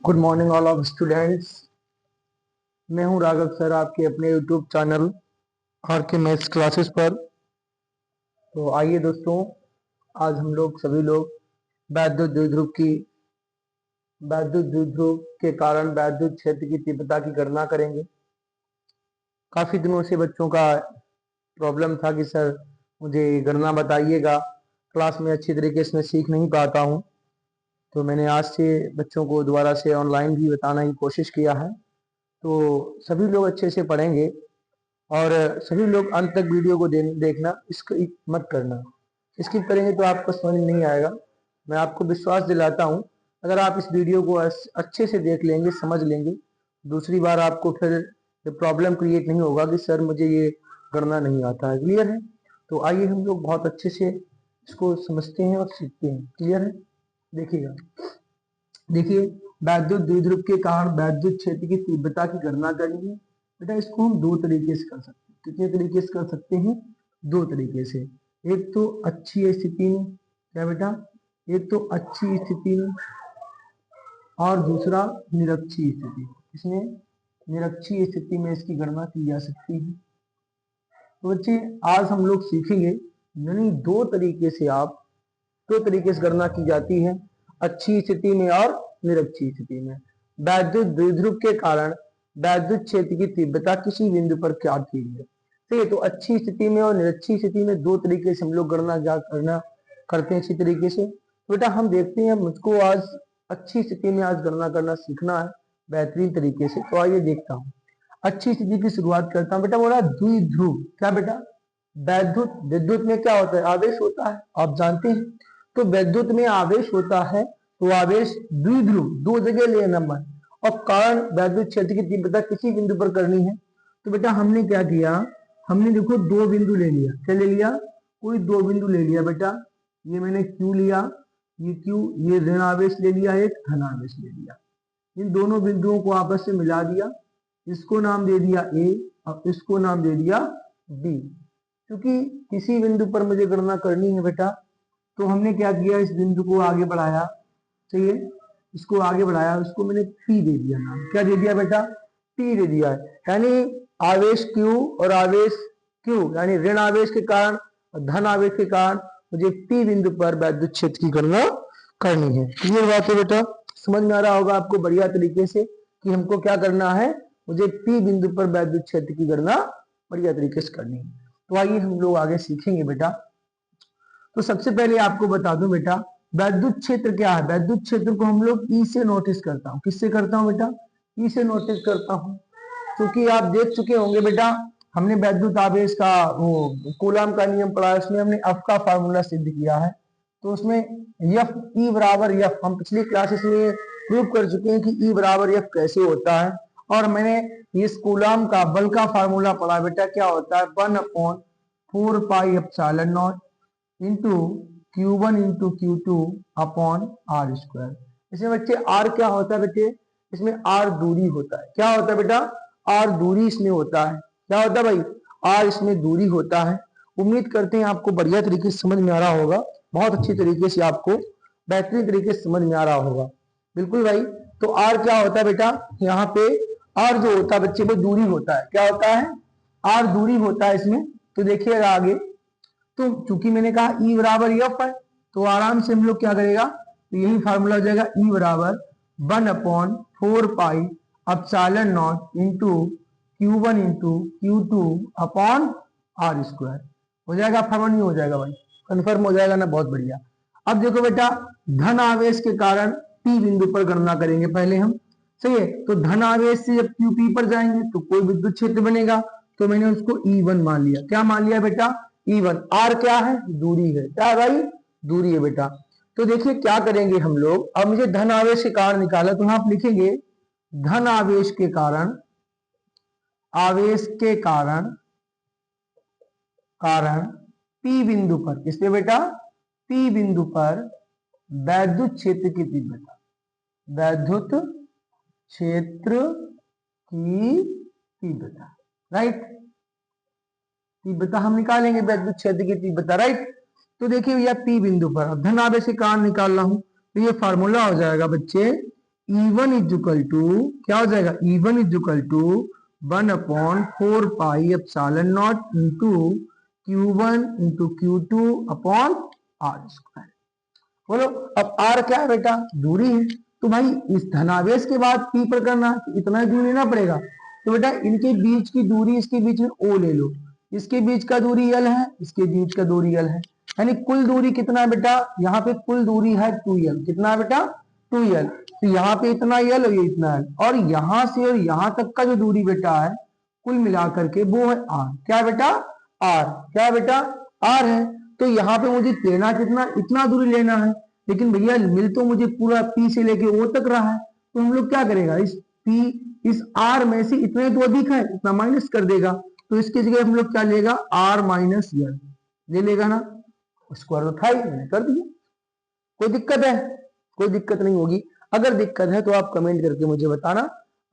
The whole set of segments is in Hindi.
Good morning all of students. मैं हूं राघव सर, आपके अपने यूट्यूब चैनल आर के मैथ्स क्लासेस पर। तो आइए दोस्तों, आज हम लोग सभी लोग वैद्युत द्विध्रुव के कारण वैद्युत क्षेत्र की तीव्रता की गणना करेंगे। काफी दिनों से बच्चों का प्रॉब्लम था कि सर मुझे गणना बताइएगा, क्लास में अच्छी तरीके से मैं सीख नहीं पाता हूँ। तो मैंने आज से बच्चों को दोबारा से ऑनलाइन भी बताने की कोशिश किया है। तो सभी लोग अच्छे से पढ़ेंगे और सभी लोग अंत तक वीडियो को देखना, इसको मत करना। स्किप करेंगे तो आपको समझ में नहीं आएगा। मैं आपको विश्वास दिलाता हूँ, अगर आप इस वीडियो को अच्छे से देख लेंगे, समझ लेंगे, दूसरी बार आपको फिर ये प्रॉब्लम क्रिएट नहीं होगा कि सर मुझे ये गणना नहीं आता है। क्लियर है? तो आइए हम लोग बहुत अच्छे से इसको समझते हैं और सीखते हैं। क्लियर है? देखिएगा, देखिए, वैद्युत द्विध्रुव के कारण वैद्युत क्षेत्र की तीव्रता की गणना करनी है। बेटा इसको हम दो तरीके से कर सकते हैं। कितने तरीके से कर सकते हैं? दो तरीके से। एक तो अच्छी स्थिति में, क्या बेटा? एक तो अच्छी स्थिति में और दूसरा निरक्षीय स्थिति। इसमें निरक्षीय स्थिति में इसकी गणना की जा सकती है। तो बच्चे आज हम लोग सीखेंगे, यानी दो तरीके से गणना की जाती है, अच्छी स्थिति में और निरक्षीय स्थिति में। वैद्युत द्विध्रुव के कारण वैद्युत क्षेत्र की तीव्रता किसी बिंदु पर ज्ञात की है। ठीक है, तो अच्छी स्थिति में और निरक्षीय स्थिति में दो तरीके से हम लोग गणना करते हैं अच्छी तरीके से। तो बेटा हम देखते हैं, मुझको आज अच्छी स्थिति में आज गणना करना सीखना है बेहतरीन तरीके से। तो आइए देखता हूँ, अच्छी स्थिति की शुरुआत करता हूँ। बेटा बोला द्विध्रुव, क्या बेटा? विद्युत में क्या होता है? आवेश होता है, आप जानते हैं। तो विद्युत में आवेश होता है, तो आवेश द्विध्रुव दो जगह ले नंबर, और कारण वैद्युत क्षेत्र की तीव्रता किसी बिंदु पर करनी है। तो बेटा हमने क्या किया, हमने देखो दो बिंदु ले लिया। क्या ले लिया? कोई दो बिंदु ले लिया बेटा। ये मैंने क्यू लिया, ये क्यू, ये ऋण आवेश ले लिया, एक धन आवेश ले लिया। इन दोनों बिंदुओं को आपस में मिला दिया, इसको नाम दे दिया ए और इसको नाम दे दिया बी। क्योंकि किसी बिंदु पर मुझे गणना करनी है बेटा, तो हमने क्या किया, इस बिंदु को आगे बढ़ाया। चाहिए, इसको आगे बढ़ाया, उसको मैंने पी दे दिया नाम। क्या दे दिया बेटा? पी दे दिया है। यानी आवेश क्यू और आवेश क्यू, यानी ऋण आवेश के कारण और धन आवेश के कारण मुझे पी बिंदु पर वैद्युत क्षेत्र की गणना करनी है। क्लियर बात है बेटा? समझ में आ रहा होगा आपको बढ़िया तरीके से कि हमको क्या करना है, मुझे पी बिंदु पर वैद्युत क्षेत्र की गणना बढ़िया तरीके से करनी है। तो आइए हम लोग आगे सीखेंगे बेटा। तो सबसे पहले आपको बता दूं बेटा, वैद्युत क्षेत्र क्या है? वैद्युत क्षेत्र को हम लोग ई से नोटिस करता हूं। किससे करता हूं बेटा? ई से नोटिस करता हूं। क्योंकि आप देख चुके होंगे बेटा, हमने वैद्युत आवेश का वो कूलम का नियम पढ़ा है, उसमें हमने एफ का फार्मूला सिद्ध किया है। तो उसमें एफ ई बराबर एफ, हम पिछली क्लासेस में प्रूव कर चुके हैं कि ई बराबर एफ कैसे होता है। और मैंने इस कूलम का बल का फार्मूला पढ़ा बेटा, क्या होता है? 1/4πε0 into Q1 into Q2 upon r square. इसमें बच्चे आर क्या होता है बेटे? इसमें आर दूरी होता है। क्या होता है बेटा? आर दूरी इसमें होता है। क्या होता है भाई? आर इसमें दूरी होता है। उम्मीद करते हैं आपको बढ़िया तरीके से समझ में आ रहा होगा, बहुत अच्छी तरीके से आपको बेहतरीन तरीके से समझ में आ रहा होगा। बिल्कुल भाई। तो आर क्या होता है बेटा? यहाँ पे आर जो होता है बच्चे वो दूरी होता है। क्या होता है? आर दूरी होता है इसमें। तो देखिएगा आगे, तो चूंकि मैंने कहा ई बराबर एफ है, तो आराम से हम लोग क्या करेगा, तो यही फार्मूला हो जाएगा, ई बराबर 1/4πε0 into Q1 into Q2 upon r square. हो जाएगा फार्मूला? नहीं हो जाएगा भाई? कन्फर्म हो जाएगा ना? बहुत बढ़िया। अब देखो बेटा, धन आवेश के कारण पी बिंदु पर गणना करेंगे पहले हम। सही है, तो धन आवेश से जब क्यू पी पर जाएंगे तो कोई विद्युत क्षेत्र बनेगा। तो मैंने उसको E1 मान लिया। क्या मान लिया बेटा? E1। आर क्या है? दूरी है। क्या है भाई? दूरी है बेटा। तो देखिए क्या करेंगे हम लोग, अब मुझे धन आवेश के कारण निकाला, तो आप लिखेंगे धन आवेश के कारण, आवेश के कारण, कारण पी बिंदु पर, किस पे बेटा? पी बिंदु पर वैद्युत क्षेत्र की तीव्रता, वैद्युत क्षेत्र की तीव्रता, राइट? तीव्रता हम निकालेंगे वैद्युत क्षेत्र की तीव्रता, राइट? तो देखिए भैया पी बिंदु पर धन आवेश के कारण निकाल रहा हूं, तो ये फार्मूला हो जाएगा बच्चे, E1 इज इक्वल टू क्या हो जाएगा, E1 is equal to 1/4 pi epsilon not into Q1 into Q2 upon R square. बोलो अब R क्या है बेटा, दूरी है। तो भाई इस धनावेश के बाद P पर करना, इतना ही दूरी लेना पड़ेगा। तो बेटा इनके बीच की दूरी, इसके बीच में O ले लो, इसके बीच का दूरी L है, इसके बीच का दूरी L है, यानी कुल दूरी कितना है बेटा, यहाँ पे कुल दूरी है 2L। कितना है बेटा, 2L। तो यहाँ पे इतना L और ये इतना L, और यहाँ से और यहाँ तक का जो दूरी बेटा है कुल मिलाकर के वो है R। क्या है बेटा, R। क्या है बेटा, R है। तो यहाँ पे मुझे लेना कितना, इतना दूरी लेना है, लेकिन भैया मिल तो मुझे पूरा P से लेके O तक रहा है। तो हम लोग क्या करेगा, इस P इस R में से इतने तो अधिक है, इतना माइनस कर देगा। तो इसकी जगह हम लोग क्या लेगा, R माइनस L ले लेगा ना, स्क्वायर तो था ही, मैंने कर दिया। कोई दिक्कत है, कोई दिक्कत नहीं होगी। अगर दिक्कत है तो आप कमेंट करके मुझे बताना,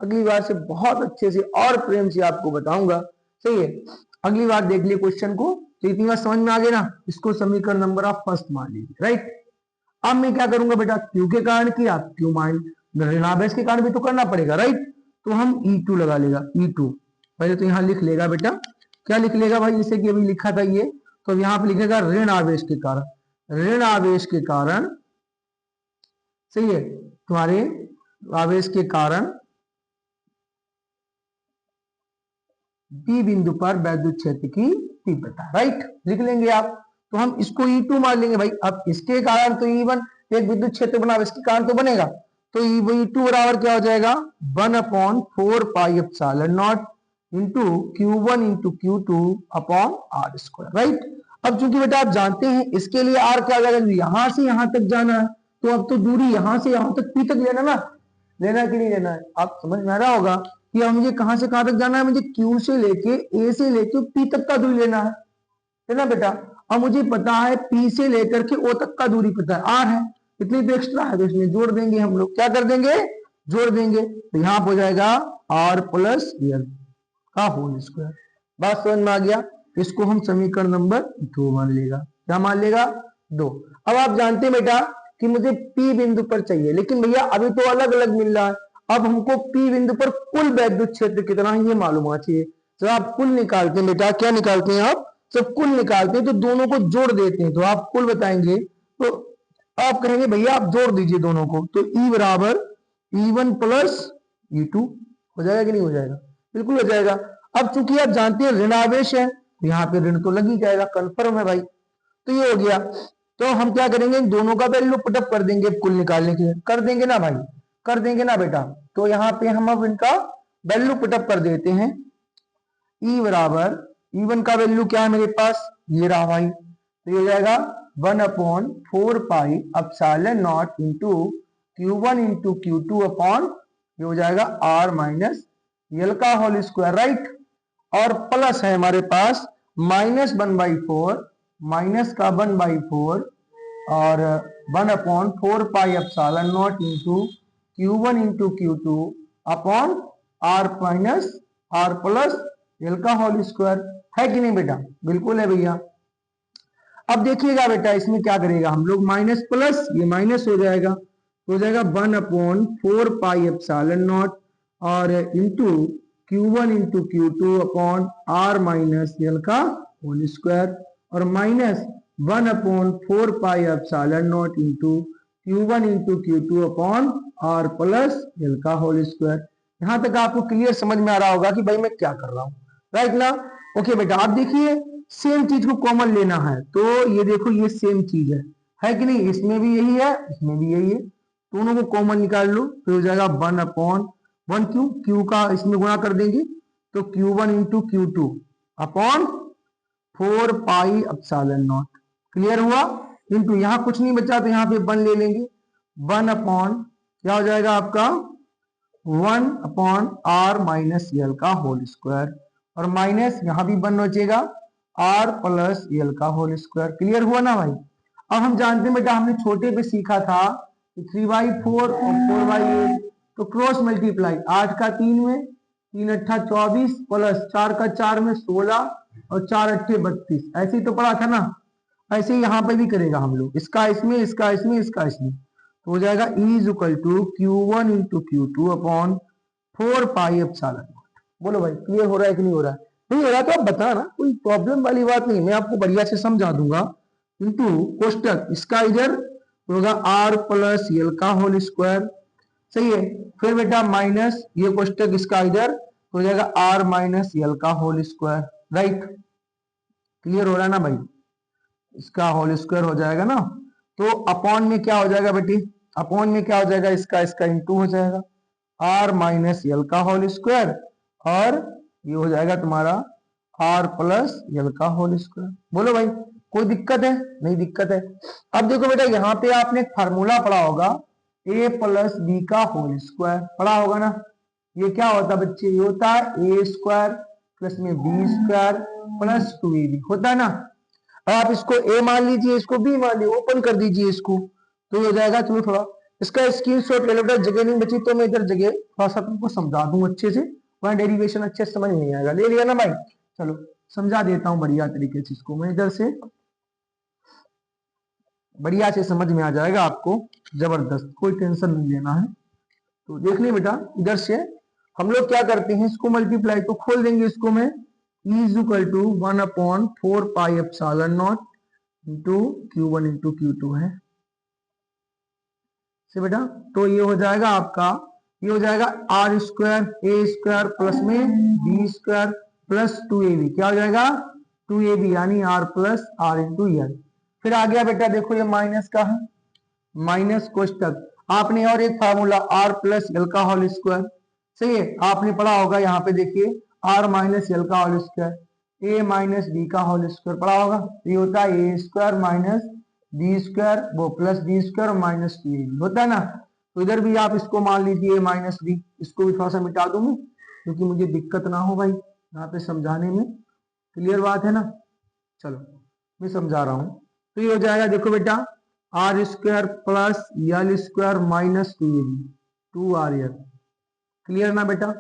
अगली बार से बहुत अच्छे से और प्रेम से आपको बताऊंगा। सही है, अगली बार देख लिए क्वेश्चन को। तो इतनी बात समझ में आ गई ना, इसको समीकरण नंबर आप फर्स्ट मान लीजिए, राइट। अब मैं क्या करूंगा बेटा, क्यू के कारण किया, क्यू माइन ऋणावेश के कारण भी तो करना पड़ेगा, राइट। तो हम E2 लगा लेगा, E2 पहले तो यहाँ लिख लेगा बेटा, क्या लिख लेगा भाई, जैसे कि अभी लिखा था ये, तो यहाँ पे लिखेगा ऋण आवेश के कारण, ऋण आवेश के कारण। सही है, तुम्हारे आवेश के कारण बी बिंदु पर वैद्युत क्षेत्र की तीव्रता, राइट, लिख लेंगे आप। तो हम इसको E2 मान लेंगे भाई। अब इसके कारण तो E1 एक विद्युत क्षेत्र बना, इसके कारण तो बनेगा। तो E2 बराबर क्या हो जाएगा, 1/4 pi epsilon not into Q1 into Q2 upon R square, right. अब चूंकि बेटा आप जानते हैं इसके लिए R क्या हो जाएगा, यहां से यहां तक जाना है, तो अब तो दूरी यहां से यहां तक P तक लेना ना, लेना है कि नहीं लेना है, आप समझ में आ रहा होगा कि अब मुझे कहां से कहां तक जाना है, मुझे Q से लेके A से लेके P तक का दूरी लेना है ना बेटा। अब मुझे पता है P से लेकर के O तक का दूरी पता है, R है, इतनी तो एक्स्ट्रा है, तो इसमें जोड़ देंगे हम लोग। क्या कर देंगे, जोड़ देंगे। तो यहाँ हो जाएगा R प्लस L का होल स्क्वायर। बात समझ में आ गया। इसको हम समीकरण नंबर 2 मान लेगा। क्या मान लेगा, 2। अब आप जानते हैं बेटा कि मुझे P बिंदु पर चाहिए, लेकिन भैया अभी तो अलग अलग मिल रहा है। अब हमको P बिंदु पर कुल वैद्युत क्षेत्र कितना है ये मालूम होना चाहिए। जब आप कुल निकालते हैं बेटा, क्या निकालते हैं आप, जब कुल निकालते हैं तो दोनों को जोड़ देते हैं, तो आप कुल बताएंगे, तो आप कहेंगे भैया आप जोड़ दीजिए दोनों को। तो E बराबर E1 प्लस E2 हो जाएगा कि नहीं हो जाएगा, बिल्कुल हो जाएगा। अब चूंकि आप जानते हैं ऋण आवेश है, तो यहाँ पे ऋण तो लग ही जाएगा, कंफर्म है भाई। तो ये हो गया। तो हम क्या करेंगे, इन दोनों का वैल्यू पुटअप कर देंगे, कुल निकालने के लिए कर देंगे ना भाई, कर देंगे ना बेटा। तो यहाँ पे हम अब इनका वैल्यू पुटअप कर देते हैं। E बराबर E1 का वैल्यू क्या है मेरे पास, ये रहा भाई, तो ये हो जाएगा 1/4 pi epsilon not into Q1 into Q2 upon ये हो जाएगा R माइनस L का होल स्क्वायर, राइट। और प्लस है हमारे पास -1/4, माइनस का 1/4 और 1/4 pi epsilon not into Q1 into Q2 upon R minus R plus L का होल स्क्वायर। है कि नहीं बेटा, बिल्कुल है भैया। अब देखिएगा बेटा इसमें क्या करेगा हम लोग, माइनस प्लस ये माइनस हो जाएगा, हो जाएगा 1/4 पाई एप्सिलॉन नॉट और into Q1 into Q2 upon R minus L का होल स्क्वायर और minus 1/4 pi epsilon not into Q1 into Q2 upon R plus L का होल स्क्वायर। यहां तक आपको क्लियर समझ में आ रहा होगा कि भाई मैं क्या कर रहा हूं, राइट ना। ओके बेटा, आप देखिए सेम चीज को कॉमन लेना है, तो ये देखो ये सेम चीज है कि नहीं, इसमें भी यही है इसमें भी यही है, दोनों को कॉमन निकाल लो तो हो जाएगा 1/1 क्यू का इसमें गुणा कर देंगे, तो Q1 into Q2 upon 4 pi epsilon not. Clear हुआ। इंटू यहाँ कुछ नहीं बचा तो यहाँ पे 1 ले लेंगे, 1 अपॉन क्या हो जाएगा आपका 1/R माइनस L का होल स्क्वायर और माइनस यहाँ भी 1 बचेगा R प्लस L का होल स्क्वायर। क्लियर हुआ ना भाई। अब हम जानते हैं बेटा हमने छोटे पे सीखा था 3/4 और 4/8, तो क्रॉस मल्टीप्लाई 8 का 3 में 3 अट्ठा 24 प्लस 4 का 4 में 16 और 4 अट्ठे 32, ऐसे ही तो पढ़ा था ना। ऐसे ही यहाँ पे भी करेगा हम लोग, इसका इसमें इसका इसमें इसका इसमें, तो हो जाएगा E is equal to Q1 into Q2 upon 4 pi epsilon not. बोलो भाई क्लियर हो रहा है कि नहीं हो रहा है? नहीं हो रहा तो आप बताना, कोई प्रॉब्लम वाली बात नहीं, मैं आपको बढ़िया से समझा दूंगा। इंटू कोष्टक इसका इधर होगा R प्लस यल का होल स्क्वायर, सही है। फिर बेटा माइनस ये कोष्टक इसका इधर हो जाएगा R माइनस यल का होल स्क्वायर, राइट। क्लियर हो रहा है ना भाई? इसका होल स्क्वायर हो जाएगा ना, तो अपॉन में क्या हो जाएगा बेटी, अपॉन में क्या हो जाएगा, इसका इंटू हो जाएगा R माइनस यल का होल स्क्वायर, और ये हो जाएगा तुम्हारा R प्लस यल का होल स्क्वायर। बोलो भाई कोई दिक्कत है? नहीं दिक्कत है। अब देखो बेटा यहाँ पे आपने फार्मूला पढ़ा होगा a प्लस बी का होल स्क्वायर, पढ़ा होगा ना। ये क्या होता है बच्चे, ये होता है ए स्क्वायर प्लस में बी स्क्वायर प्लस 2ab होता है ना। अब आप इसको a मान लीजिए, इसको b मान लीजिए, ओपन कर दीजिए इसको, तो ये हो जाएगा। चलो थोड़ा इसका स्क्रीनशॉट ले लो, जगह नहीं बची तो मैं इधर जगह थोड़ा सा तुमको समझा दूं अच्छे से, वहां डेरिवेशन अच्छे से समझ नहीं आएगा। ले लिया ना भाई? चलो समझा देता हूँ बढ़िया तरीके से इसको मैं, इधर से बढ़िया से समझ में आ जाएगा आपको, जबरदस्त, कोई टेंशन नहीं लेना है। तो देख लिया बेटा, इधर से हम लोग क्या करते हैं, इसको मल्टीप्लाई तो खोल देंगे इसको मैं, E is equal to 1 upon 4 pi epsilon not into Q1 into Q2 है से बेटा। तो ये हो जाएगा आपका, ये हो जाएगा R स्क्वायर ए स्क्वायर प्लस में बी स्क्वायर प्लस 2ab, क्या हो जाएगा 2ab, यानी R plus R into L. फिर आ गया बेटा, देखो ये माइनस का है, माइनस कोष्टक, आपने और एक फार्मूला R प्लस यल का होल स्क्वायर, सही है, आपने पढ़ा होगा यहाँ पे देखिए R माइनस यल का whole square a minus B का होल स्क्वायर पढ़ा होगा। ये होता है A square minus B square वो plus B square minus 2ab होता है ना। तो इधर भी आप इसको मान लीजिए माइनस बी, इसको भी थोड़ा सा मिटा दूंगी क्योंकि मुझे दिक्कत ना हो भाई यहाँ पे समझाने में। क्लियर बात है ना? चलो मैं समझा रहा हूँ। तो ये हो जाएगा, देखो बेटा R स्क्वायर प्लस यल square minus 2ab 2RL, clear ना बेटा,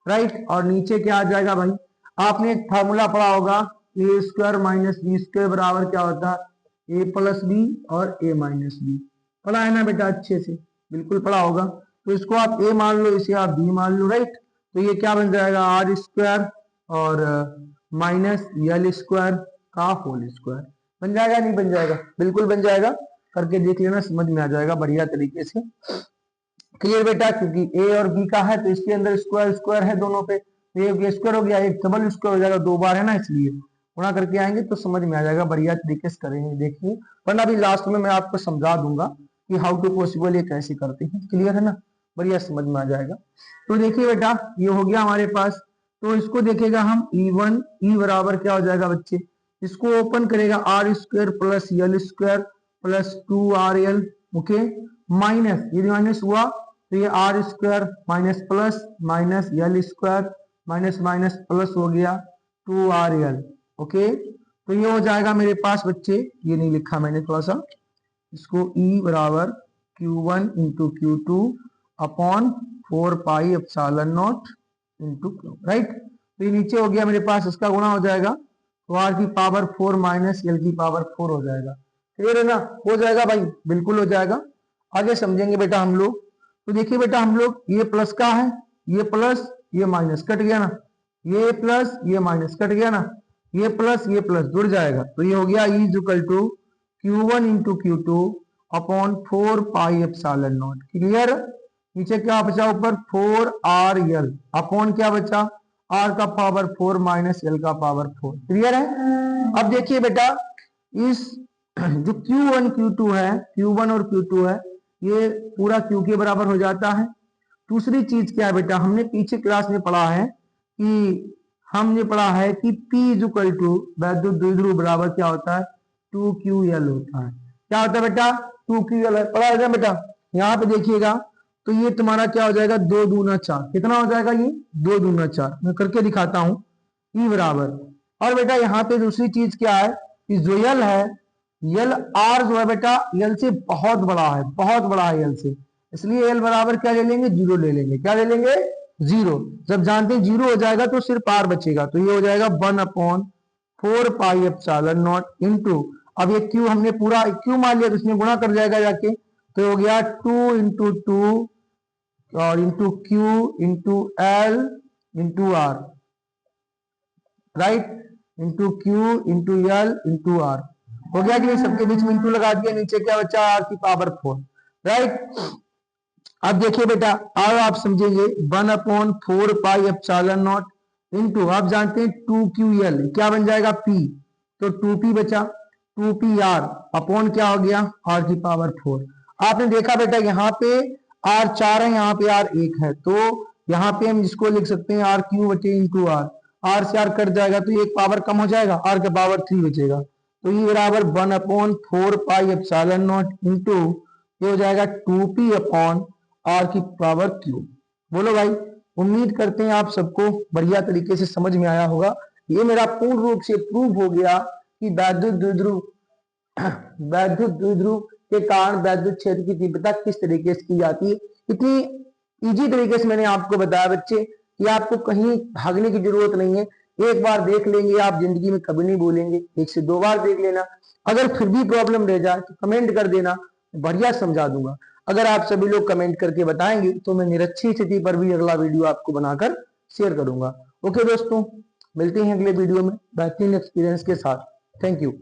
राइट। और नीचे क्या आ जाएगा भाई, आपने एक फार्मूला पढ़ा होगा ए स्क्वायर माइनस बी स्क्वायर बराबर क्या होता है ए प्लस बी और ए माइनस बी, पढ़ा है ना बेटा, अच्छे से बिल्कुल पढ़ा होगा। तो इसको आप ए मान लो, इसे आप बी मान लो, राइट। तो ये क्या बन जाएगा R स्क्वायर और माइनस यल स्क्वायर का होल स्क्वायर, बन जाएगा नहीं बन जाएगा? बिल्कुल बन जाएगा, करके देख लेना, समझ में आ जाएगा बढ़िया तरीके से। क्लियर बेटा, क्योंकि ए और बी का है तो इसके अंदर स्क्वायर स्क्वायर है दोनों पे, तो ये स्क्वायर हो गया, एक डबल स्क्वायर हो जाएगा, 2 बार है ना, इसलिए गुणा करके आएंगे तो समझ में आ जाएगा, बढ़िया तरीके से करेंगे, देखिए। वरना अभी लास्ट में मैं आपको समझा दूंगा कि हाउ टू पॉसिबल ये कैसे करते हैं। क्लियर है ना, बढ़िया समझ में आ जाएगा। तो देखिए बेटा ये हो गया हमारे पास, तो इसको देखेगा हम E1, E बराबर क्या हो जाएगा बच्चे, इसको ओपन करेगा R स्क्वायर प्लस यल square plus 2RL, okay, minus ये माइनस हुआ तो ये R square minus plus minus यल स्क्वायर माइनस माइनस प्लस हो गया 2RL, ओके। तो ये हो जाएगा मेरे पास बच्चे, ये नहीं लिखा मैंने थोड़ा सा, इसको E बराबर Q1 into Q2 upon 4 pi epsilon not into Q, right. तो ये नीचे हो गया मेरे पास, इसका गुणा हो जाएगा तो R की पावर 4 माइनस L की पावर 4 हो जाएगा। क्लियर है ना? हो जाएगा भाई, बिल्कुल हो जाएगा। आगे समझेंगे बेटा हम लोग। तो देखिए बेटा हम लोग, ये प्लस का है, ये प्लस ये माइनस कट गया ना, ये प्लस ये माइनस कट गया ना, ये प्लस जुड़ जाएगा, तो ये हो गया E is equal to Q1 into Q2 upon 4 pi epsilon not. Clear? नीचे क्या बचा ऊपर 4RL अपॉन क्या बचा R का पावर 4 माइनस L का पावर 4। क्लियर है? अब देखिए बेटा इस जो Q1 Q2 है, Q1 और Q2 है, ये पूरा Q के बराबर हो जाता है। दूसरी चीज क्या है बेटा, हमने पीछे क्लास में पढ़ा है कि P इज इक्वल टू वैद्युत द्विध्रुव बराबर क्या होता है 2QL होता है। क्या होता है बेटा 2QL, पढ़ा है बेटा। यहाँ पे देखिएगा तो ये तुम्हारा क्या हो जाएगा 2 दूना 4, कितना हो जाएगा ये 2 दूना 4, मैं करके दिखाता हूँ। E बराबर, और बेटा यहाँ पे दूसरी चीज क्या है कि जो यल है, यल R जो है बेटा यल से बहुत बड़ा है, बहुत बड़ा है यल से, इसलिए यल बराबर क्या ले लेंगे 0 ले लेंगे। क्या ले लेंगे 0। जब जानते हैं 0 हो जाएगा तो सिर्फ R बचेगा, तो ये हो जाएगा 1 upon 4 pi epsilon not into, अब ये Q हमने पूरा Q मान लिया तो इसमें गुणा कर जाएगा जाके, तो हो गया 2 इंटू 2 और into Q into L into R, right, into Q into L into R. हो गया कि नहीं? सबके बीच में इंटू लगा दिया, नीचे क्या बचा? आर की पावर 4, राइट। अब देखिए बेटा, अब आप समझेंगे 1/4 पाई एप्सिलॉन नॉट इंटू, आप जानते हैं 2QL क्या बन जाएगा? P, तो 2P बचा, 2PR अपॉन क्या हो गया? R की पावर 4। आपने देखा बेटा यहाँ पे R 4 है, यहाँ पे R 1 है, तो यहाँ पे हम इसको लिख सकते हैं R³ बचे इंटू R, R से R कट जाएगा तो एक पावर कम हो जाएगा, R का पावर 3 बचेगा, तो ये बराबर 1/4 पाई एप्सिलॉन नॉट इंटू ये हो जाएगा 2P अपॉन R की पावर क्यूब। बोलो भाई, उम्मीद करते हैं आप सबको बढ़िया तरीके से समझ में आया होगा। ये मेरा पूर्ण रूप से प्रूव हो गया कि वैद्युत द्विध्रुव के कारण वैद्युत क्षेत्र की तीव्रता किस तरीके से की जाती है। इतनी इजी तरीके से मैंने आपको बताया बच्चे कि आपको कहीं भागने की जरूरत नहीं है। एक बार देख लेंगे आप, जिंदगी में कभी नहीं भूलेंगे। 1 से 2 बार देख लेना, अगर फिर भी प्रॉब्लम रह जाए तो कमेंट कर देना, बढ़िया समझा दूंगा। अगर आप सभी लोग कमेंट करके बताएंगे तो मैं निरक्षीय स्थिति पर भी अगला वीडियो आपको बनाकर शेयर करूंगा। ओके दोस्तों, मिलते हैं अगले वीडियो में बेहतरीन एक्सपीरियंस के साथ। Thank you.